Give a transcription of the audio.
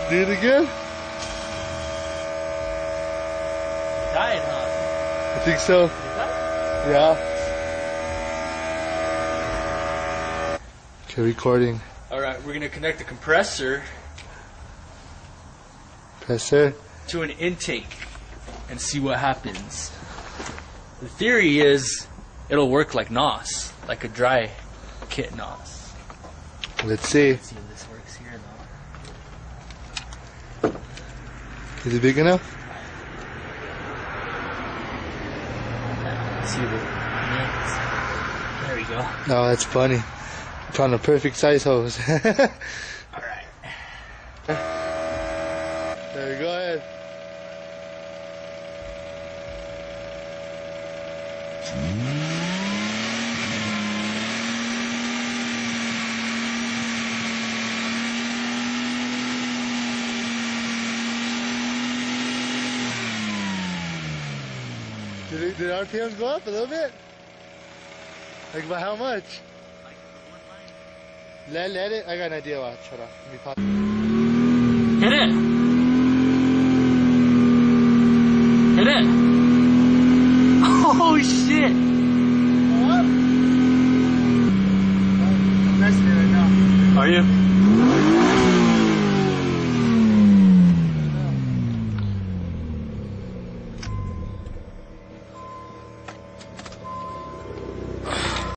Do it again? Died, huh? I think so. Yeah. Okay, recording. Alright, we're gonna connect the compressor to an intake and see what happens. The theory is it'll work like NOS, like a dry kit NOS. Let's see. Let's see if this works here though. Is it big enough? Let's see the mints. There we go. Oh, that's funny. Found a perfect size hose. Alright. There we go. Ahead. Did RPMs go up a little bit? Like by how much? Let it. I got an idea. Watch. Hold on. Let me pop. Hit it. Hit it. Oh shit.